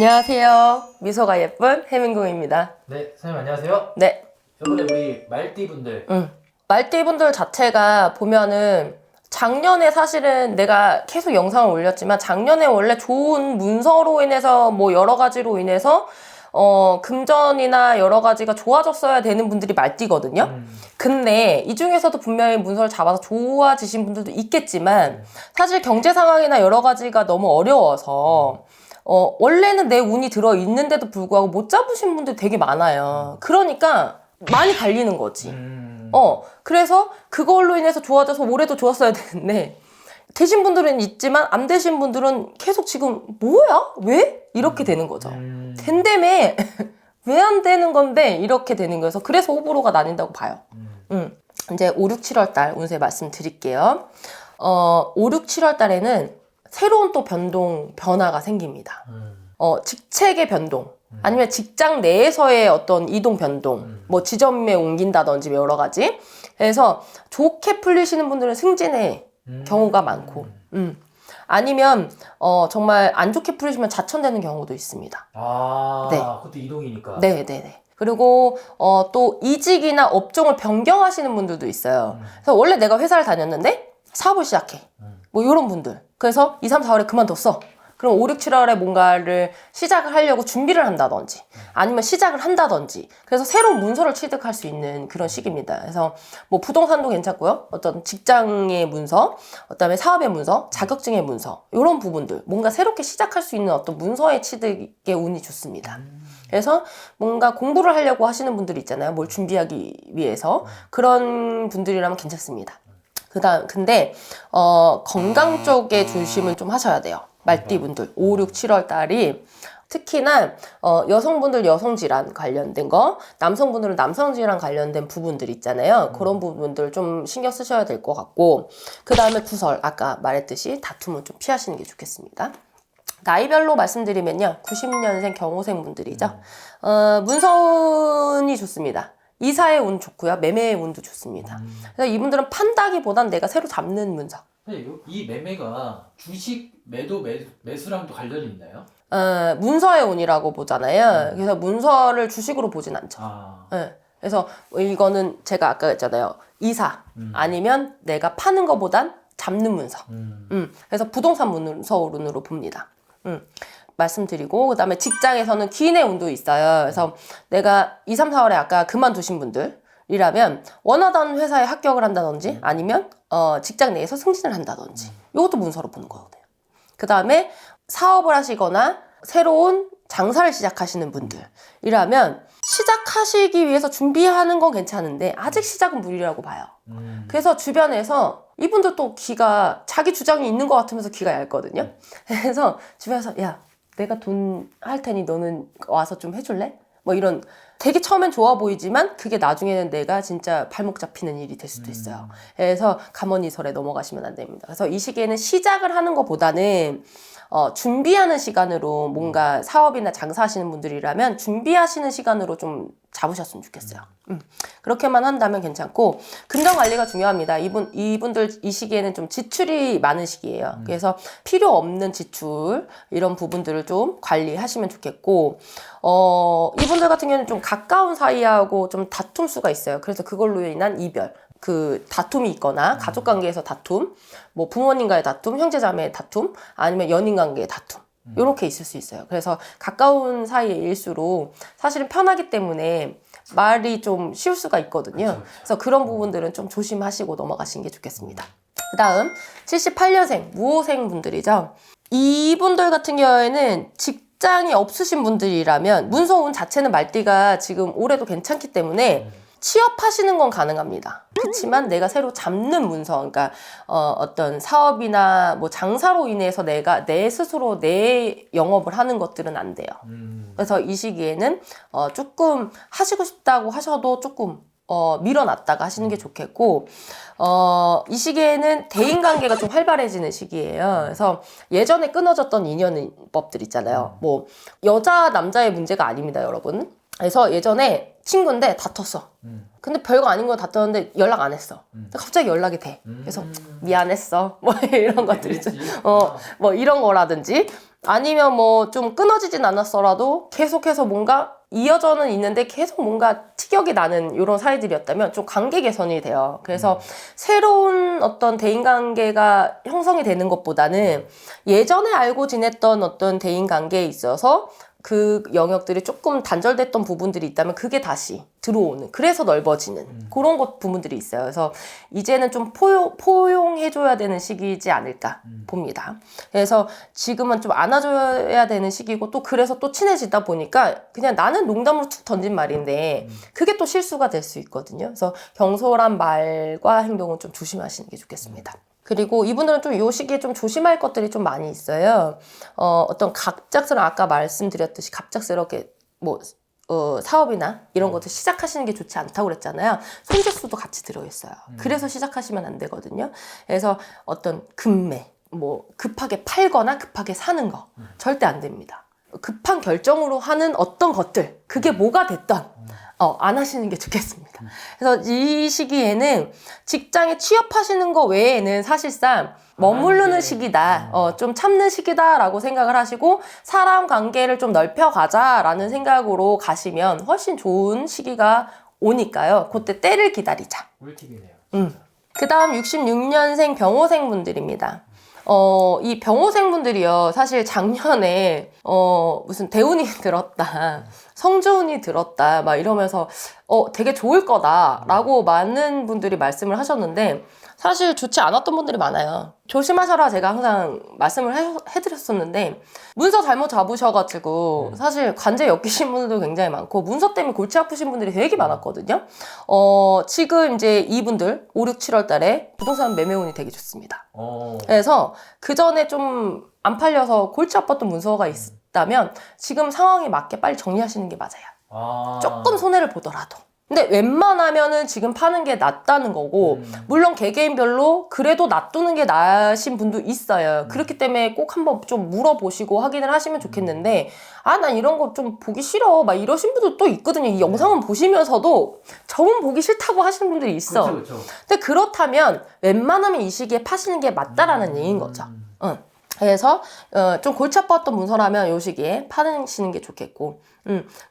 안녕하세요. 미소가 예쁜 해민궁입니다. 네, 선생님 안녕하세요. 네. 이번에 우리 말띠분들. 말띠분들 자체가 보면은 작년에 사실은 내가 계속 영상을 올렸지만 작년에 원래 좋은 문서로 인해서 뭐 여러 가지로 인해서 금전이나 여러 가지가 좋아졌어야 되는 분들이 말띠거든요. 근데 이 중에서도 분명히 문서를 잡아서 좋아지신 분들도 있겠지만 사실 경제 상황이나 여러 가지가 너무 어려워서 원래는 내 운이 들어 있는데도 불구하고 못 잡으신 분들 되게 많아요. 그러니까 많이 갈리는 거지. 그래서 그걸로 인해서 좋아져서 올해도 좋았어야 되는데 되신 분들은 있지만 안 되신 분들은 계속 지금 뭐야? 왜? 이렇게 되는 거죠. 된다며 왜 안 되는 건데 이렇게 되는 거여서 그래서 호불호가 나뉜다고 봐요. 이제 5, 6, 7월 달 운세 말씀드릴게요. 5, 6, 7월 달에는 새로운 또 변화가 생깁니다. 직책의 변동, 아니면 직장 내에서의 어떤 이동 변동, 뭐 지점에 옮긴다든지 여러 가지. 그래서 좋게 풀리시는 분들은 승진의 경우가 많고, 아니면 정말 안 좋게 풀리시면 자천되는 경우도 있습니다. 네. 그것도 이동이니까. 네네네. 그리고 또 이직이나 업종을 변경하시는 분들도 있어요. 그래서 원래 내가 회사를 다녔는데 사업을 시작해. 뭐 이런 분들. 그래서 2, 3, 4월에 그만뒀어. 그럼 5, 6, 7월에 뭔가를 시작을 하려고 준비를 한다든지 아니면 시작을 한다든지 그래서 새로운 문서를 취득할 수 있는 그런 시기입니다. 그래서 뭐 부동산도 괜찮고요. 어떤 직장의 문서, 그다음에 사업의 문서, 자격증의 문서 이런 부분들 뭔가 새롭게 시작할 수 있는 어떤 문서의 취득의 운이 좋습니다. 그래서 뭔가 공부를 하려고 하시는 분들이 있잖아요. 뭘 준비하기 위해서 그런 분들이라면 괜찮습니다. 근데 건강 쪽에 조심을 좀 하셔야 돼요. 말띠분들 5, 6, 7월 달이 특히나 여성분들 여성질환 관련된 거, 남성분들은 남성질환 관련된 부분들 있잖아요. 그런 부분들 좀 신경 쓰셔야 될 것 같고 그 다음에 구설, 아까 말했듯이 다툼은 좀 피하시는 게 좋겠습니다. 나이별로 말씀드리면요. 90년생 경호생 분들이죠. 문서운이 좋습니다. 이사의 운 좋고요. 매매의 운도 좋습니다. 그래서 이분들은 판다기보단 내가 새로 잡는 문서. 이 매매가 주식 매수랑도 관련이 있나요? 문서의 운이라고 보잖아요. 그래서 문서를 주식으로 보진 않죠. 네. 그래서 이거는 제가 아까 했잖아요. 이사 아니면 내가 파는 것보단 잡는 문서. 그래서 부동산 문서운으로 봅니다. 말씀드리고 그다음에 직장에서는 기인의 운도 있어요. 그래서 내가 2, 3, 4월에 아까 그만두신 분들이라면 원하던 회사에 합격을 한다든지 아니면 직장 내에서 승진을 한다든지 이것도 문서로 보는 거거든요. 그다음에 사업을 하시거나 새로운 장사를 시작하시는 분들이라면 시작하시기 위해서 준비하는 건 괜찮은데 아직 시작은 무리라고 봐요. 그래서 주변에서 이분들 또 귀가 자기 주장이 있는 것 같으면서 귀가 얇거든요. 그래서 주변에서 야 내가 돈 할 테니 너는 와서 좀 해줄래? 뭐 이런 되게 처음엔 좋아 보이지만 그게 나중에는 내가 진짜 발목 잡히는 일이 될 수도 있어요. 그래서 가머니설에 넘어가시면 안 됩니다. 그래서 이 시기에는 시작을 하는 것보다는 준비하는 시간으로 뭔가 사업이나 장사하시는 분들이라면 준비하시는 시간으로 좀 잡으셨으면 좋겠어요. 그렇게만 한다면 괜찮고 금전 관리가 중요합니다. 이분들 이 시기에는 좀 지출이 많은 시기예요. 그래서 필요 없는 지출 이런 부분들을 좀 관리하시면 좋겠고 이분들 같은 경우는 좀 가까운 사이하고 좀 다툼 수가 있어요. 그래서 그걸로 인한 이별 그 다툼이 있거나 가족 관계에서 다툼, 뭐 부모님과의 다툼, 형제자매의 다툼, 아니면 연인 관계의 다툼 이렇게 있을 수 있어요. 그래서 가까운 사이일수록 사실은 편하기 때문에 말이 좀 쉬울 수가 있거든요. 그래서 그런 부분들은 좀 조심하시고 넘어가시는 게 좋겠습니다. 그 다음 78년생 무호생 분들이죠. 이분들 같은 경우에는 직장이 없으신 분들이라면 문서운 자체는 말띠가 지금 올해도 괜찮기 때문에 취업하시는 건 가능합니다. 그렇지만 내가 새로 잡는 문서, 그러니까 어떤 사업이나 뭐 장사로 인해서 내가 내 스스로 내 영업을 하는 것들은 안 돼요. 그래서 이 시기에는 조금 하시고 싶다고 하셔도 조금 밀어놨다가 하시는 게 좋겠고 이 시기에는 대인관계가 좀 활발해지는 시기예요. 그래서 예전에 끊어졌던 인연법들 있잖아요. 뭐 여자 남자의 문제가 아닙니다, 여러분. 그래서 예전에 친구인데 다퉜어. 근데 별거 아닌 거 다퉜는데 연락 안 했어. 근데 갑자기 연락이 돼. 그래서 미안했어. 뭐 이런 것들 있죠. 뭐 이런 거라든지 아니면 뭐 좀 끊어지진 않았더라도 계속해서 뭔가 이어져는 있는데 계속 뭔가 티격이 나는 이런 사이들이었다면 좀 관계 개선이 돼요. 그래서 새로운 어떤 대인관계가 형성이 되는 것보다는 예전에 알고 지냈던 어떤 대인관계에 있어서 그 영역들이 조금 단절됐던 부분들이 있다면 그게 다시 들어오는, 그래서 넓어지는 그런 것 부분들이 있어요. 그래서 이제는 좀 포용해줘야 되는 시기이지 않을까 봅니다. 그래서 지금은 좀 안아줘야 되는 시기고, 또 그래서 또 친해지다 보니까 그냥 나는 농담으로 툭 던진 말인데 그게 또 실수가 될 수 있거든요. 그래서 경솔한 말과 행동은 좀 조심하시는 게 좋겠습니다. 그리고 이분들은 좀 이 시기에 좀 조심할 것들이 좀 많이 있어요. 어떤 갑작스러운, 아까 말씀드렸듯이 갑작스럽게 뭐 사업이나 이런 것들 시작하시는 게 좋지 않다고 그랬잖아요. 손재수도 같이 들어있어요. 그래서 시작하시면 안 되거든요. 그래서 어떤 급매, 뭐 급하게 팔거나 급하게 사는 거 절대 안 됩니다. 급한 결정으로 하는 어떤 것들, 그게 뭐가 됐던 안 하시는 게 좋겠습니다. 그래서 이 시기에는 직장에 취업하시는 거 외에는 사실상 머무르는 시기다, 좀 참는 시기다라고 생각을 하시고 사람 관계를 좀 넓혀가자라는 생각으로 가시면 훨씬 좋은 시기가 오니까요. 그때 때를 기다리자. 꿀팁이네요. 그 다음 66년생 병호생 분들입니다. 이 병호생 분들이요, 사실 작년에 무슨 대운이 들었다, 성조운이 들었다 막 이러면서 되게 좋을 거다라고 많은 분들이 말씀을 하셨는데 사실 좋지 않았던 분들이 많아요. 조심하셔라 제가 항상 말씀을 해드렸었는데, 문서 잘못 잡으셔가지고 사실 관제 엮이신 분들도 굉장히 많고 문서 때문에 골치 아프신 분들이 되게 많았거든요. 지금 이제 이분들 5, 6, 7월 달에 부동산 매매운이 되게 좋습니다. 그래서 그 전에 좀 안 팔려서 골치 아팠던 문서가 있다면 지금 상황에 맞게 빨리 정리하시는 게 맞아요. 조금 손해를 보더라도. 근데 웬만하면은 지금 파는 게 낫다는 거고, 물론 개개인별로 그래도 놔두는 게 나으신 분도 있어요. 그렇기 때문에 꼭 한번 좀 물어보시고 확인을 하시면 좋겠는데, 난 이런 거 좀 보기 싫어 막 이러신 분도 또 있거든요. 이 영상은 보시면서도 저는 보기 싫다고 하시는 분들이 있어. 그렇죠. 근데 그렇다면 웬만하면 이 시기에 파시는 게 맞다라는 얘기인 거죠. 그래서 좀 골치 아팠던 문서라면 이 시기에 파시는 게 좋겠고,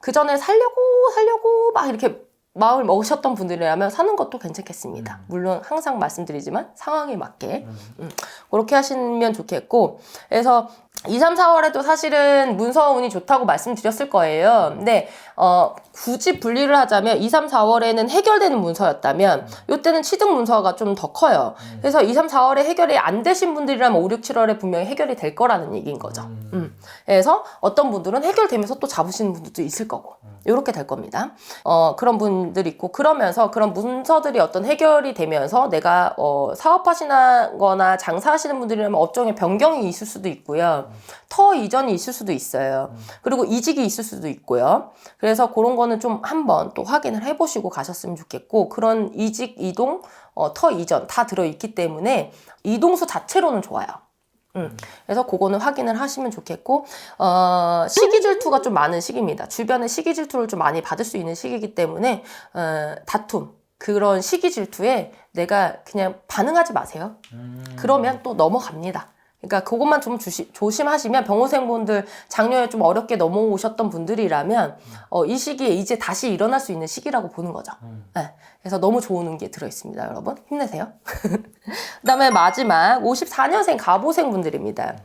그 전에 살려고 막 이렇게 마음을 먹으셨던 분들이라면 사는 것도 괜찮겠습니다. 물론 항상 말씀드리지만 상황에 맞게 그렇게 하시면 좋겠고, 그래서 2, 3, 4월에도 사실은 문서운이 좋다고 말씀드렸을 거예요. 근데 굳이 분리를 하자면 2, 3, 4월에는 해결되는 문서였다면 이때는 취득 문서가 좀 더 커요. 그래서 2, 3, 4월에 해결이 안 되신 분들이라면 5, 6, 7월에 분명히 해결이 될 거라는 얘기인 거죠. 그래서 어떤 분들은 해결되면서 또 잡으시는 분들도 있을 거고 이렇게 될 겁니다. 그런 분들이 있고, 그러면서 그런 문서들이 어떤 해결이 되면서 내가 사업하시거나 거나 장사하시는 분들이라면 업종의 변경이 있을 수도 있고요. 터 이전이 있을 수도 있어요. 그리고 이직이 있을 수도 있고요. 그래서 그런 거는 좀 한번 또 확인을 해보시고 가셨으면 좋겠고, 그런 이직, 이동, 터 이전 다 들어있기 때문에 이동수 자체로는 좋아요. 그래서 그거는 확인을 하시면 좋겠고, 시기 질투가 좀 많은 시기입니다. 주변에 시기 질투를 좀 많이 받을 수 있는 시기이기 때문에 다툼, 그런 시기 질투에 내가 그냥 반응하지 마세요. 그러면 또 넘어갑니다. 그러니까 그것만 좀 조심하시면, 병호생분들 작년에 좀 어렵게 넘어오셨던 분들이라면 이 시기에 이제 다시 일어날 수 있는 시기라고 보는 거죠. 네. 그래서 너무 좋은 게 들어있습니다. 여러분 힘내세요. 그 다음에 마지막 54년생 갑오생 분들입니다.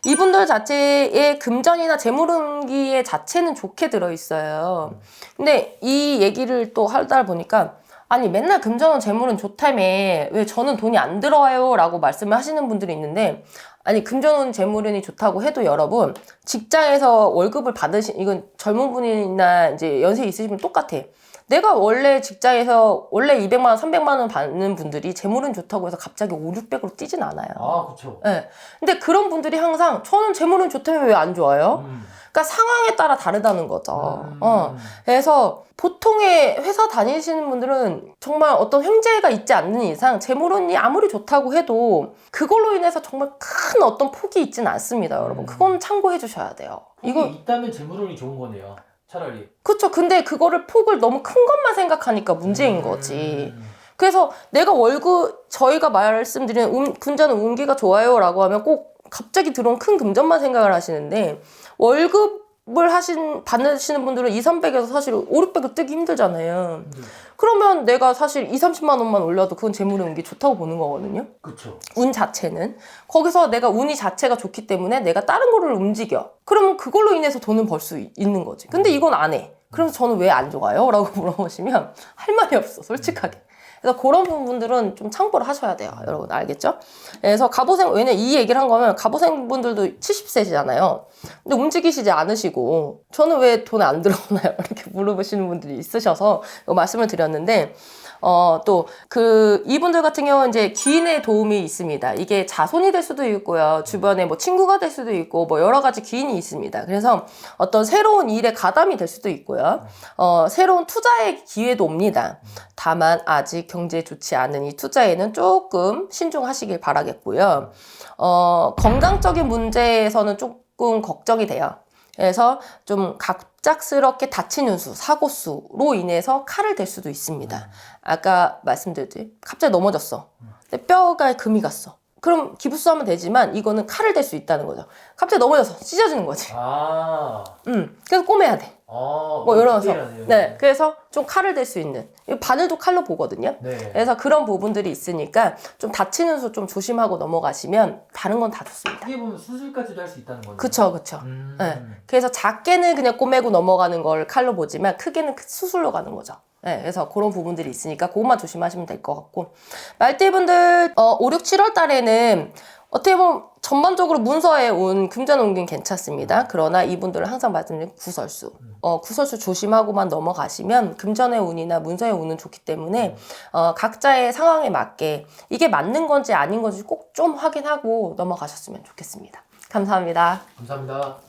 이분들 자체의 금전이나 재물운기의 자체는 좋게 들어있어요. 근데 이 얘기를 또 하다 보니까, 아니 맨날 금전은 재물은 좋다며 왜 저는 돈이 안 들어와요? 라고 말씀을 하시는 분들이 있는데, 아니 금전운 재물운이 좋다고 해도 여러분, 직장에서 월급을 이건 젊은 분이나 이제 연세 있으신 분 똑같아. 내가 원래 직장에서 원래 200만 원, 300만 원 받는 분들이 재물은 좋다고 해서 갑자기 5, 600으로 뛰진 않아요. 그렇죠. 네. 근데 그런 분들이 항상 저는 재물은 좋다면 왜 안 좋아요? 그러니까 상황에 따라 다르다는 거죠. 그래서 보통의 회사 다니시는 분들은 정말 어떤 횡재가 있지 않는 이상 재물운이 아무리 좋다고 해도 그걸로 인해서 정말 큰 어떤 폭이 있지는 않습니다, 여러분. 그건 참고해 주셔야 돼요. 이거 있다면 재물운이 좋은 거네요. 차라리. 그렇죠. 근데 그거를 폭을 너무 큰 것만 생각하니까 문제인 거지. 그래서 내가 저희가 말씀드리는 금전은 운기가 좋아요 라고 하면 꼭 갑자기 들어온 큰 금전만 생각을 하시는데 월급을 받으시는 분들은 2, 300에서 사실 5, 600을 뜨기 힘들잖아요. 그러면 내가 사실 2, 30만 원만 올려도 그건 재물의 운기 좋다고 보는 거거든요. 그렇죠. 운 자체는. 거기서 내가 운이 자체가 좋기 때문에 내가 다른 거를 움직여. 그러면 그걸로 인해서 돈을 벌 수 있는 거지. 근데 이건 안 해. 그래서 저는 왜 안 좋아요? 라고 물어보시면 할 말이 없어, 솔직하게. 그래서 그런 부분들은 좀 참고를 하셔야 돼요. 여러분, 알겠죠? 그래서 갑오생, 왜냐면 이 얘기를 한 거면 갑오생 분들도 70세시잖아요. 근데 움직이시지 않으시고, 저는 왜 돈 안 들어오나요? 이렇게 물어보시는 분들이 있으셔서 말씀을 드렸는데, 이분들 같은 경우는 이제 귀인의 도움이 있습니다. 이게 자손이 될 수도 있고요. 주변에 뭐 친구가 될 수도 있고, 뭐 여러 가지 귀인이 있습니다. 그래서 어떤 새로운 일에 가담이 될 수도 있고요. 새로운 투자의 기회도 옵니다. 다만 아직 경제에 좋지 않은 이 투자에는 조금 신중하시길 바라겠고요. 건강적인 문제에서는 조금 걱정이 돼요. 그래서 좀 갑작스럽게 다치는 사고수로 인해서 칼을 댈 수도 있습니다. 아까 말씀드렸지, 갑자기 넘어졌어. 근데 뼈가 금이 갔어. 그럼 기부스하면 되지만 이거는 칼을 댈 수 있다는 거죠. 갑자기 넘어져서 찢어지는 거지. 그래서 꼬매야 돼. 뭐 이러면서. 네, 그래서 좀 칼을 댈 수 있는. 바늘도 칼로 보거든요. 네. 그래서 그런 부분들이 있으니까 좀 다치는 수 좀 조심하고 넘어가시면 다른 건 다 좋습니다. 어떻게 보면 수술까지도 할 수 있다는 거네요. 그쵸. 네. 그래서 작게는 그냥 꼬매고 넘어가는 걸 칼로 보지만 크게는 수술로 가는 거죠. 네, 그래서 그런 부분들이 있으니까 그것만 조심하시면 될 것 같고, 말띠분들 5, 6, 7월 달에는 어떻게 보면 전반적으로 문서에 온 금전운기는 괜찮습니다. 그러나 이분들은 항상 말씀드린 구설수, 구설수 조심하고만 넘어가시면 금전의 운이나 문서의 운은 좋기 때문에 각자의 상황에 맞게 이게 맞는 건지 아닌 건지 꼭 좀 확인하고 넘어가셨으면 좋겠습니다. 감사합니다. 감사합니다.